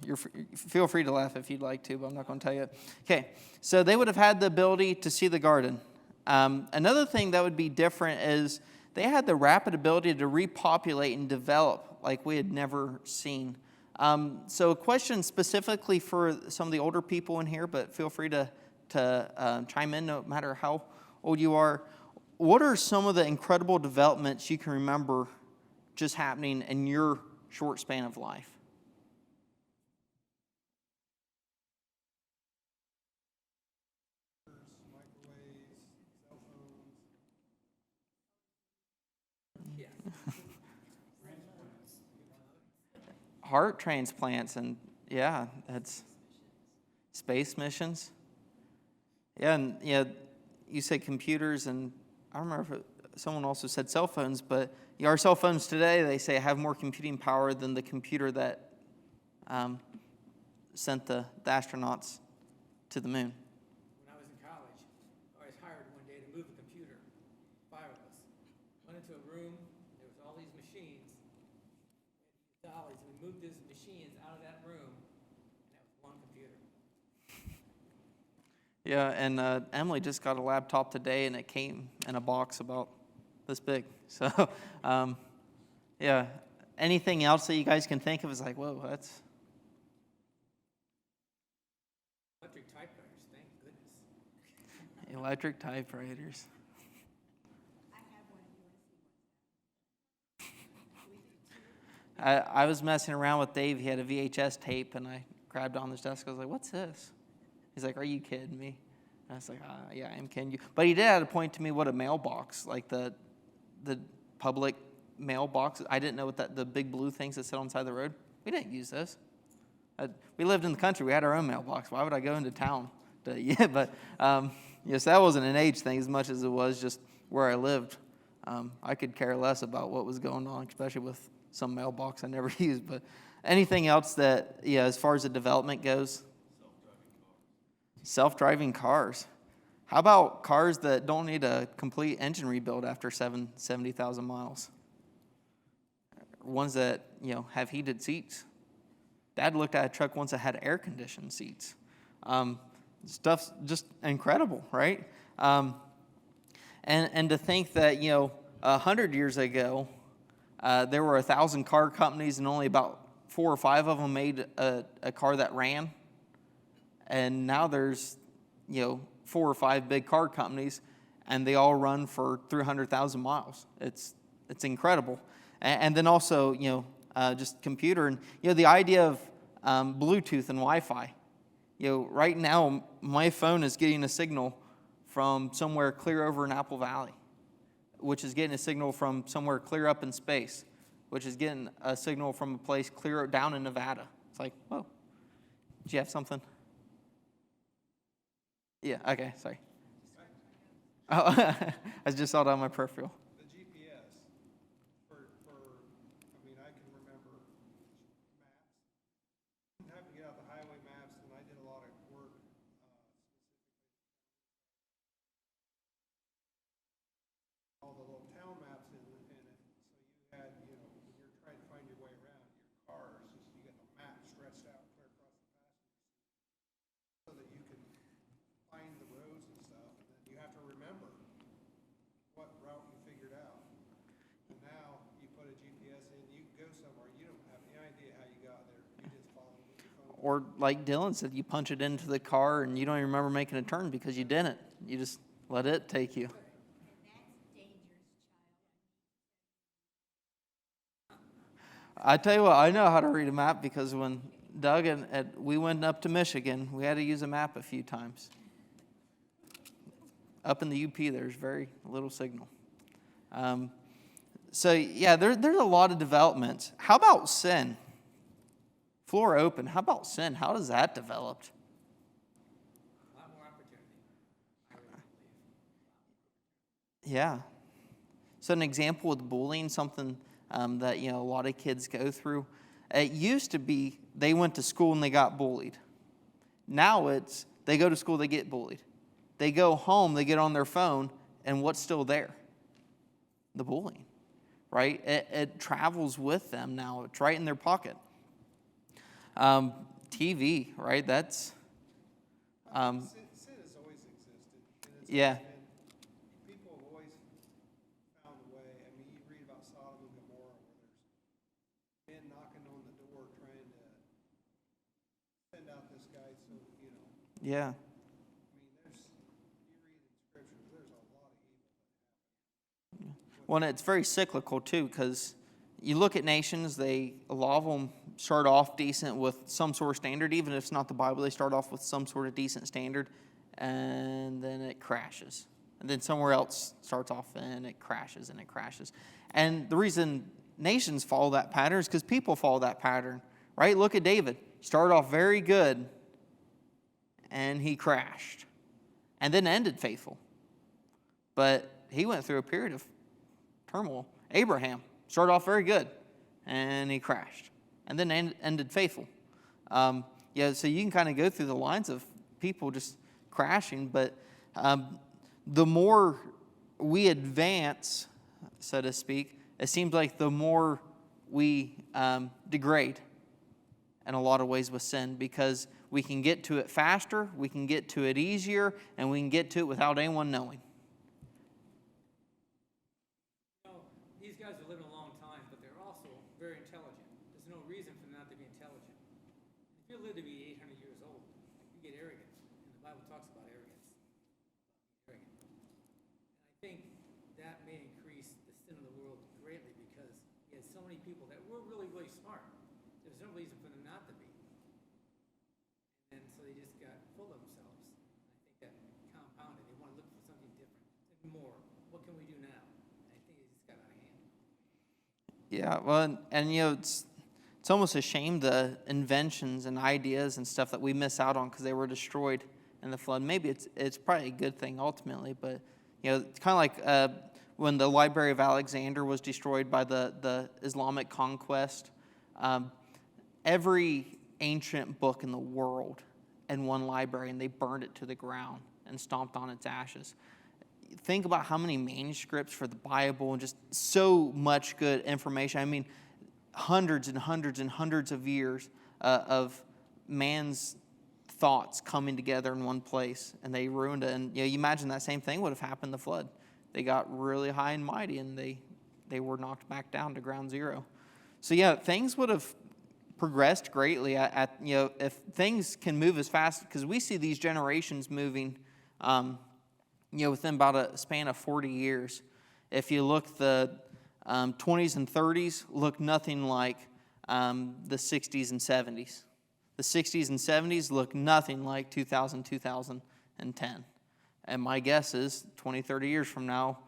Speaker 1: feel free to laugh if you'd like to, but I'm not going to tell you. Okay, so they would have had the ability to see the garden. Another thing that would be different is they had the rapid ability to repopulate and develop like we had never seen. So a question specifically for some of the older people in here, but feel free to chime in no matter how old you are. What are some of the incredible developments you can remember just happening in your short span of life?
Speaker 3: Microwaves, cell phones.
Speaker 4: Yeah.
Speaker 1: Heart transplants, and yeah, that's space missions. Yeah, and yeah, you said computers, and I remember someone also said cell phones, but our cell phones today, they say, have more computing power than the computer that sent the astronauts to the moon.
Speaker 4: When I was in college, I was hired one day to move a computer, 5 of us. Went into a room, there was all these machines, dollies, and we moved these machines out of that room, and that was one computer.
Speaker 1: Yeah, and Emily just got a laptop today, and it came in a box about this big. So, yeah. Anything else that you guys can think of is like, whoa, that's...
Speaker 4: Electric typewriters, thank goodness.
Speaker 1: Electric typewriters.
Speaker 2: I have one, if you want to see one.
Speaker 1: I was messing around with Dave. He had a VHS tape, and I grabbed it on his desk. I was like, what's this? He's like, are you kidding me? And I was like, yeah, I am kidding you. But he did have to point to me what a mailbox, like the public mailbox. I didn't know what the big blue things that sit on the side of the road. We didn't use those. We lived in the country. We had our own mailbox. Why would I go into town? Yeah, but yes, that wasn't an age thing as much as it was just where I lived. I could care less about what was going on, especially with some mailbox I never used. But anything else that, yeah, as far as the development goes? Self-driving cars. How about cars that don't need a complete engine rebuild after 70,000 miles? Ones that, have heated seats. Dad looked at a truck once that had air-conditioned seats. Stuff's just incredible, right? And to think that, 100 years ago, there were 1,000 car companies and only about 4 or 5 of them made a car that ran. And now there's, 4 or 5 big car companies, and they all run for 300,000 miles. It's incredible. And then also, just computer. And, the idea of Bluetooth and Wi-Fi. Right now, my phone is getting a signal from somewhere clear over in Apple Valley, which is getting a signal from somewhere clear up in space, which is getting a signal from a place clear down in Nevada. It's like, whoa. Did you have something? Yeah, okay, sorry. Oh, I just saw it on my peripheral.
Speaker 3: The GPS, I can remember maps. I have to get out the highway maps, and I did a lot of work all the little town maps in it. So you had, when you're trying to find your way around, your car is just, you got the map stretched out clear across the passenger seat so that you can find the roads and stuff, and then you have to remember what route you figured out. And now you put a GPS in, you go somewhere, you don't have any idea how you got there. You just follow it with your phone.
Speaker 1: Or like Dylan said, you punch it into the car and you don't even remember making a turn because you didn't. You just let it take you.
Speaker 2: And that's dangerous, child.
Speaker 1: I tell you what, I know how to read a map because when Doug and we went up to Michigan, we had to use a map a few times. Up in the UP, there's very little signal. So yeah, there's a lot of developments. How about sin? Floor open. How about sin? How does that develop?
Speaker 4: A lot more opportunity, I really believe.
Speaker 1: Yeah. So an example with bullying, something that a lot of kids go through. It used to be they went to school and they got bullied. Now it's they go to school, they get bullied. They go home, they get on their phone, and what's still there? The bullying, right? It travels with them now. It's right in their pocket. TV, right? That's
Speaker 3: Sin has always existed. And it's
Speaker 1: yeah.
Speaker 3: always been, people have always found a way. I mean, you read about Sodom and Gomorrah, where there's men knocking on the door trying to send out this guy so,
Speaker 1: Yeah.
Speaker 3: I mean, you read in Scripture, there's a lot of evil.
Speaker 1: Well, and it's very cyclical too, because you look at nations, a lot of them start off decent with some sort of standard, even if it's not the Bible, they start off with some sort of decent standard, and then it crashes. And then somewhere else starts off and it crashes and it crashes. And the reason nations follow that pattern is because people follow that pattern, right? Look at David. He started off very good, and he crashed, and then ended faithful. But he went through a period of turmoil. Abraham started off very good, and he crashed, and then ended faithful. So you can kind of go through the lines of people just crashing, but the more we advance, so to speak, it seems like the more we degrade in a lot of ways with sin, because we can get to it faster, we can get to it easier, and we can get to it without anyone knowing.
Speaker 4: so many people that were really, really smart. There's no reason for them not to be. And so they just got full of themselves. I think that compounded. They want to look for something different, something more. What can we do now? I think it just got out of hand.
Speaker 1: Yeah, well, and it's almost a shame the inventions and ideas and stuff that we miss out on because they were destroyed in the flood. Maybe it's probably a good thing ultimately, but it's kind of like when the Library of Alexander was destroyed by the Islamic conquest. Every ancient book in the world in one library, and they burned it to the ground and stomped on its ashes. Think about how many manuscripts for the Bible and just so much good information. I mean, hundreds and hundreds and hundreds of years of man's thoughts coming together in one place, and they ruined it. And you imagine that same thing would have happened in the flood. They got really high and mighty, and they were knocked back down to ground zero. So things would have progressed greatly if things can move as fast, because we see these generations moving within about a span of 40 years. If you look, the 20s and 30s look nothing like the 60s and 70s. The 60s and 70s look nothing like 2000, 2010. And my guess is 20, 30 years from now,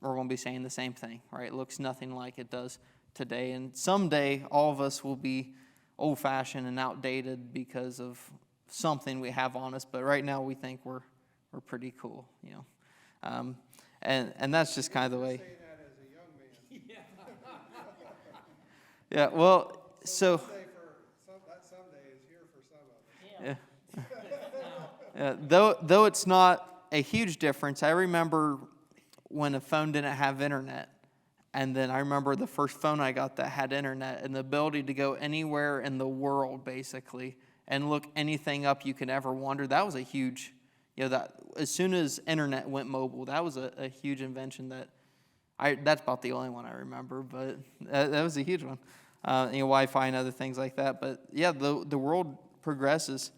Speaker 1: we're going to be saying the same thing, right? It looks nothing like it does today. And someday, all of us will be old-fashioned and outdated because of something we have on us. But right now, we think we're pretty cool, and that's just kind of the way.
Speaker 3: Say that as a young man.
Speaker 1: Yeah, well, so.
Speaker 3: That someday is here for some of us.
Speaker 1: Yeah, though it's not a huge difference, I remember when a phone didn't have internet. And then I remember the first phone I got that had internet and the ability to go anywhere in the world, basically, and look anything up you could ever wonder. That was a huge, that as soon as internet went mobile, that was a huge invention that's about the only one I remember, but that was a huge one. Wi-Fi and other things like that. But the world progresses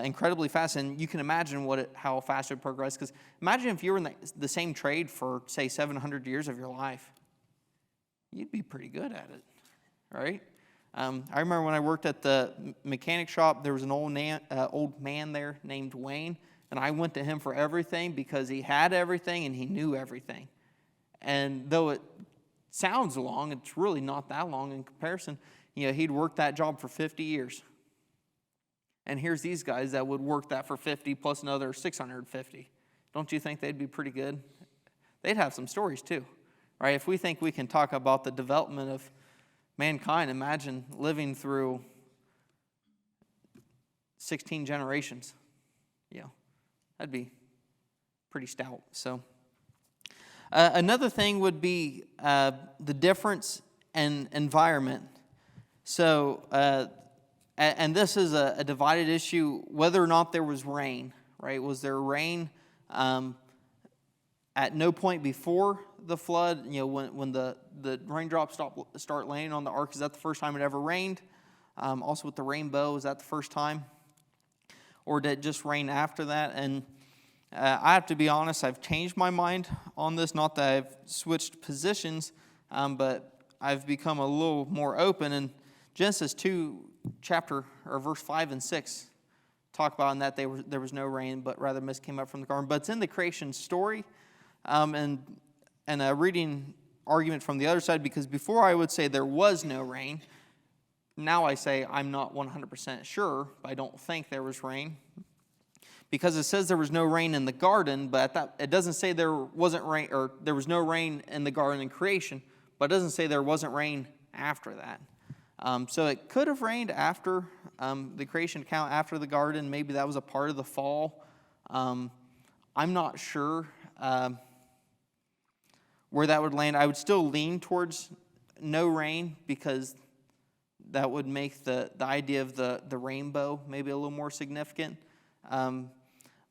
Speaker 1: incredibly fast, and you can imagine how fast it progressed. Because imagine if you were in the same trade for, say, 700 years of your life. You'd be pretty good at it, right? I remember when I worked at the mechanic shop, there was an old man there named Wayne, and I went to him for everything because he had everything and he knew everything. And though it sounds long, it's really not that long in comparison. He'd worked that job for 50 years. And here's these guys that would work that for 50 plus another 650. Don't you think they'd be pretty good? They'd have some stories too. Right? If we think we can talk about the development of mankind, imagine living through 16 generations. That'd be pretty stout. So another thing would be the difference in environment. So, and this is a divided issue, whether or not there was rain, right? Was there rain at no point before the flood, when the raindrops start laying on the ark? Is that the first time it ever rained? Also with the rainbow, is that the first time? Or did it just rain after that? And I have to be honest, I've changed my mind on this. Not that I've switched positions, but I've become a little more open. And Genesis 2, verse 5 and 6 talk about in that there was no rain, but rather mist came up from the garden. But it's in the creation story. And a reading argument from the other side, because before I would say there was no rain, now I say I'm not 100% sure, but I don't think there was rain. Because it says there was no rain in the garden, but it doesn't say there wasn't rain, or there was no rain in the garden in creation, but it doesn't say there wasn't rain after that. So it could have rained after the creation account, after the garden. Maybe that was a part of the fall. I'm not sure where that would land. I would still lean towards no rain, because that would make the idea of the rainbow maybe a little more significant.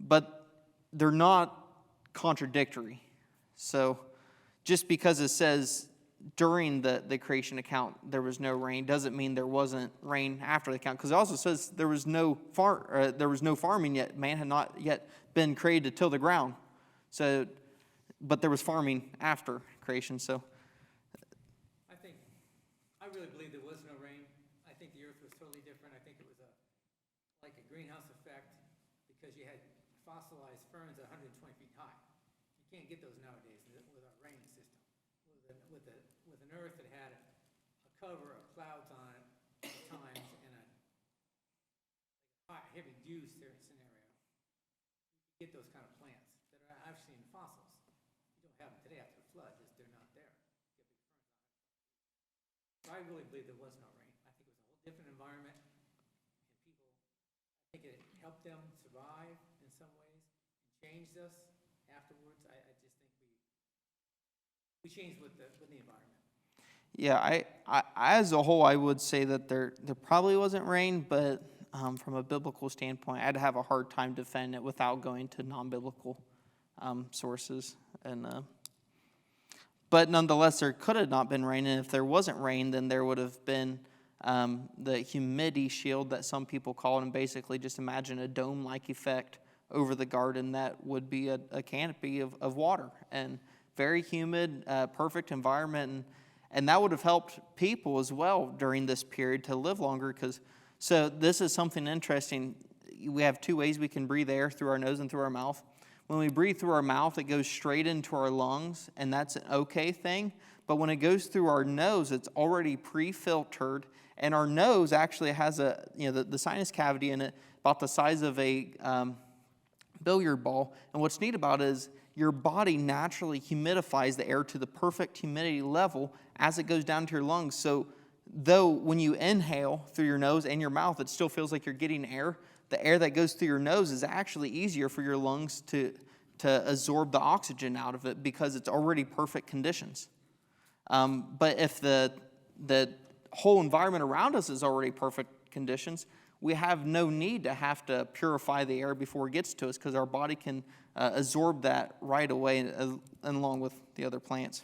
Speaker 1: But they're not contradictory. So just because it says during the creation account there was no rain doesn't mean there wasn't rain after the account. Because it also says there was no farming yet. Man had not yet been created to till the ground. So, but there was farming after creation. So
Speaker 4: I think greenhouse effect because you had fossilized ferns 120 feet high. You can't get those nowadays with our rain system. With an earth that had a cover of clouds on it at times and a heavy dew scenario, you get those kind of plants that are actually in fossils. You don't have them today after the flood, they're not there. You get big ferns on it. So I really believe there was no rain. I think it was a whole different environment, and people, I think it helped them survive in some ways, and changed us afterwards. I just think we changed with the environment.
Speaker 1: Yeah, I as a whole, I would say that there probably wasn't rain, but from a biblical standpoint, I'd have a hard time defending it without going to non-biblical sources. But nonetheless, there could have not been rain, and if there wasn't rain, then there would have been the humidity shield that some people call it, and basically just imagine a dome-like effect over the garden that would be a canopy of water, and very humid, perfect environment, and that would have helped people as well during this period to live longer. So this is something interesting. We have two ways we can breathe air, through our nose and through our mouth. When we breathe through our mouth, it goes straight into our lungs, and that's an okay thing. But when it goes through our nose, it's already pre-filtered, and our nose actually has the sinus cavity in it about the size of a billiard ball. And what's neat about it is your body naturally humidifies the air to the perfect humidity level as it goes down to your lungs. So though when you inhale through your nose and your mouth, it still feels like you're getting air, the air that goes through your nose is actually easier for your lungs to absorb the oxygen out of it because it's already perfect conditions. But if the whole environment around us is already perfect conditions, we have no need to have to purify the air before it gets to us because our body can absorb that right away along with the other plants.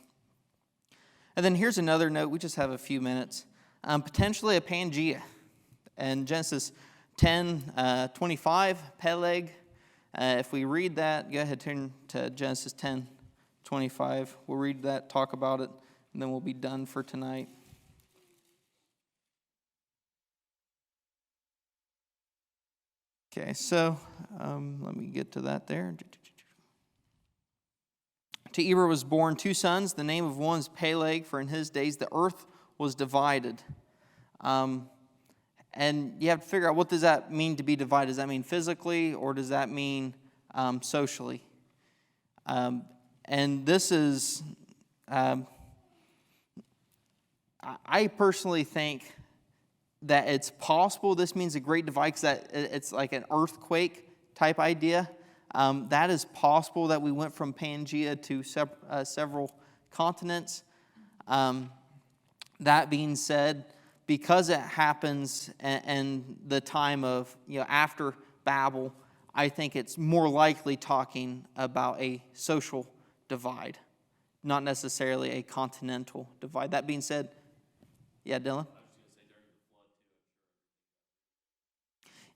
Speaker 1: And then here's another note. We just have a few minutes. Potentially a Pangea. And Genesis 10:25, Peleg. If we read that, go ahead, turn to Genesis 10:25. We'll read that, talk about it, and then we'll be done for tonight. Okay, so let me get to that there. To Eber was born 2 sons. The name of one is Peleg, for in his days the earth was divided. And you have to figure out, what does that mean to be divided? Does that mean physically, or does that mean socially? And this is, I personally think that it's possible this means a great divide because that it's like an earthquake type idea. That is possible that we went from Pangea to several continents. That being said, because it happens in the time of, after Babel, I think it's more likely talking about a social divide, not necessarily a continental divide. That being said, yeah, Dylan?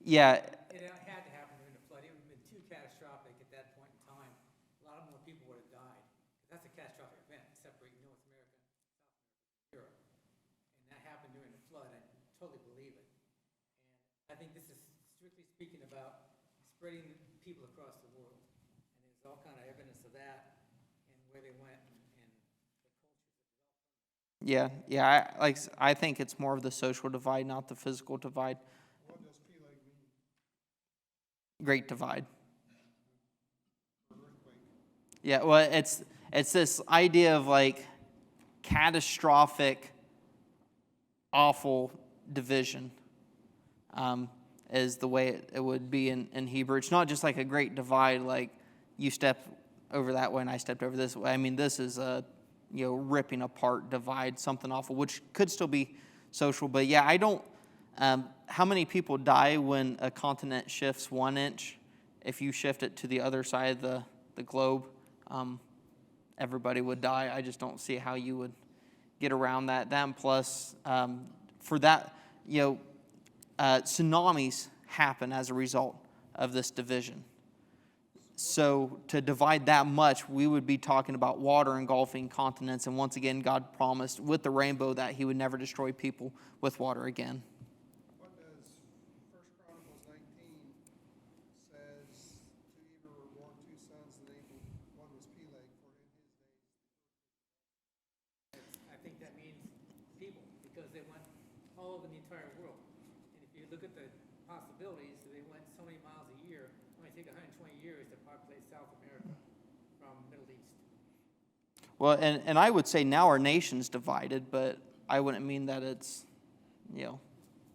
Speaker 1: Yeah.
Speaker 4: It had to happen during the flood. It would have been too catastrophic at that point in time. A lot more people would have died. That's a catastrophic event, separating North America, South America, Europe. And that happened during the flood. I totally believe it. And I think this is strictly speaking about spreading people across the world. And there's all kind of evidence of that and where they went and the cultures that developed.
Speaker 1: Yeah. I think it's more of the social divide, not the physical divide.
Speaker 3: What does Peleg mean?
Speaker 1: Great divide.
Speaker 3: Earthquake.
Speaker 1: Yeah, well, it's this idea of like catastrophic, awful division is the way it would be in Hebrew. It's not just like a great divide, like you step over that way and I stepped over this way. I mean, this is a ripping apart divide, something awful, which could still be social. But yeah, I don't. How many people die when a continent shifts 1 inch? If you shift it to the other side of the globe, everybody would die. I just don't see how you would get around that. Then plus, for that, tsunamis happen as a result of this division. So to divide that much, we would be talking about water engulfing continents. And once again, God promised with the rainbow that he would never destroy people with water again.
Speaker 3: What does 1 Chronicles 19
Speaker 4: entire world. And if you look at the possibilities, they went so many miles a year, it might take 120 years to populate South America from Middle East.
Speaker 1: Well, and I would say now our nation's divided, but I wouldn't mean that it's,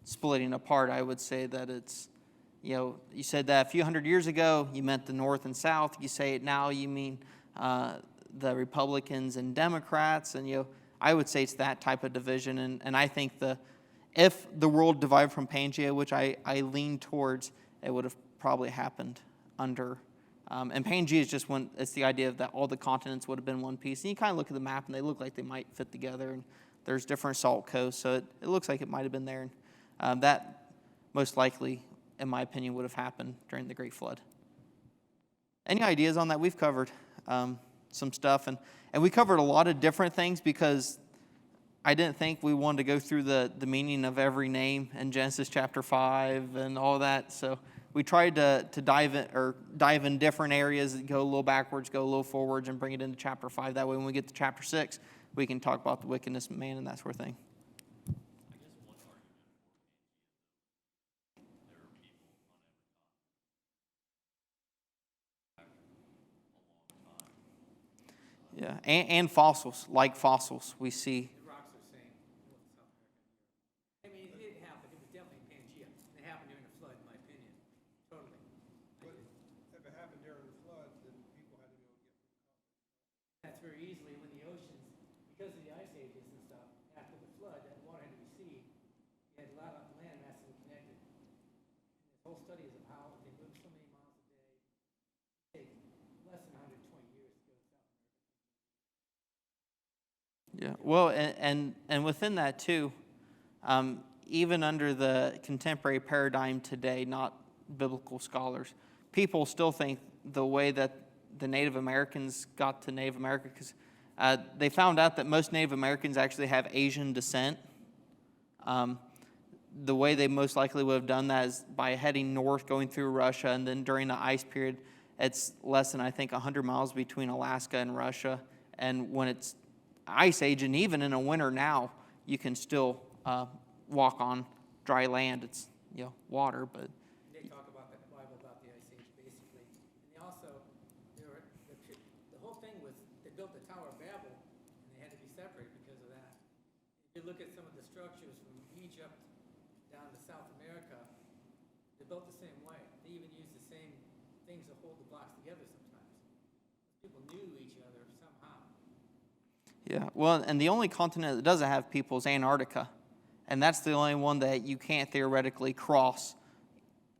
Speaker 1: splitting apart. I would say that it's, you said that a few hundred years ago, you meant the North and South. You say it now, you mean the Republicans and Democrats. And, I would say it's that type of division. And I think if the world divided from Pangea, which I lean towards, it would have probably happened under. And Pangea is just it's the idea that all the continents would have been one piece. And you kind of look at the map and they look like they might fit together. And there's different salt coasts. So it looks like it might have been there. And that most likely, in my opinion, would have happened during the Great Flood. Any ideas on that? We've covered some stuff. And we covered a lot of different things because I didn't think we wanted to go through the meaning of every name in Genesis chapter 5 and all that. So we tried to dive in different areas, go a little backwards, go a little forwards, and bring it into chapter 5. That way when we get to chapter 6, we can talk about the wickedness of man and that sort of thing. Yeah, and fossils, like fossils, we see.
Speaker 4: The rocks are the same, North and South America. I mean, it happened. It was definitely Pangea. It happened during the flood, in my opinion. Totally.
Speaker 3: But if it happened during the flood, then people had to go get from
Speaker 4: That's very easily when the oceans, because of the ice ages and stuff, after the flood, that water had to recede. You had a lot of land masses connected. And this whole study is of how they move so many miles a day. It takes less than 120 years to go to South America.
Speaker 1: Yeah, well, and within that too, even under the contemporary paradigm today, not biblical scholars, people still think the way that the Native Americans got to Native America, because they found out that most Native Americans actually have Asian descent. The way they most likely would have done that is by heading north, going through Russia, and then during the ice period, it's less than, I think, 100 miles between Alaska and Russia. And when it's ice age, and even in a winter now, you can still walk on dry land. It's water, but
Speaker 4: They talk about that in the Bible about the ice age, basically. And they also, the whole thing was they built the Tower of Babel, and they had to be separated because of that. If you look at some of the structures from Egypt down to South America, they're built the same way. They even use the same things to hold the blocks together sometimes. People knew each other somehow.
Speaker 1: yeah. Well, and the only continent that doesn't have people is Antarctica, and that's the only one that you can't theoretically cross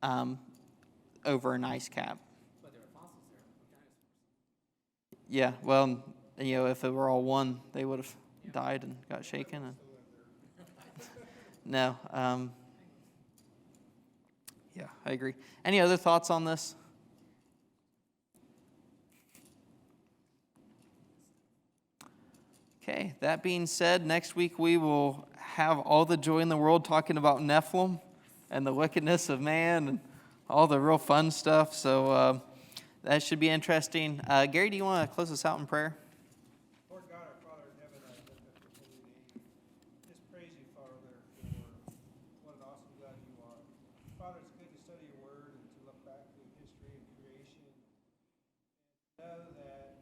Speaker 1: over an ice cap.
Speaker 4: But there are fossils there of dinosaurs.
Speaker 1: Yeah. Well, if it were all one, they would have died and got shaken. And no. Yeah, I agree. Any other thoughts on this? Okay, that being said, next week we will have all the joy in the world talking about Nephilim and the wickedness of man and all the real fun stuff. So that should be interesting. Gary, do you want to close us out in prayer?
Speaker 3: Lord God, our Father in heaven, I lift up your holy name. Just praise you, Father, for what an awesome God you are. Father, it's good to study your word and to look back through history and creation. And know that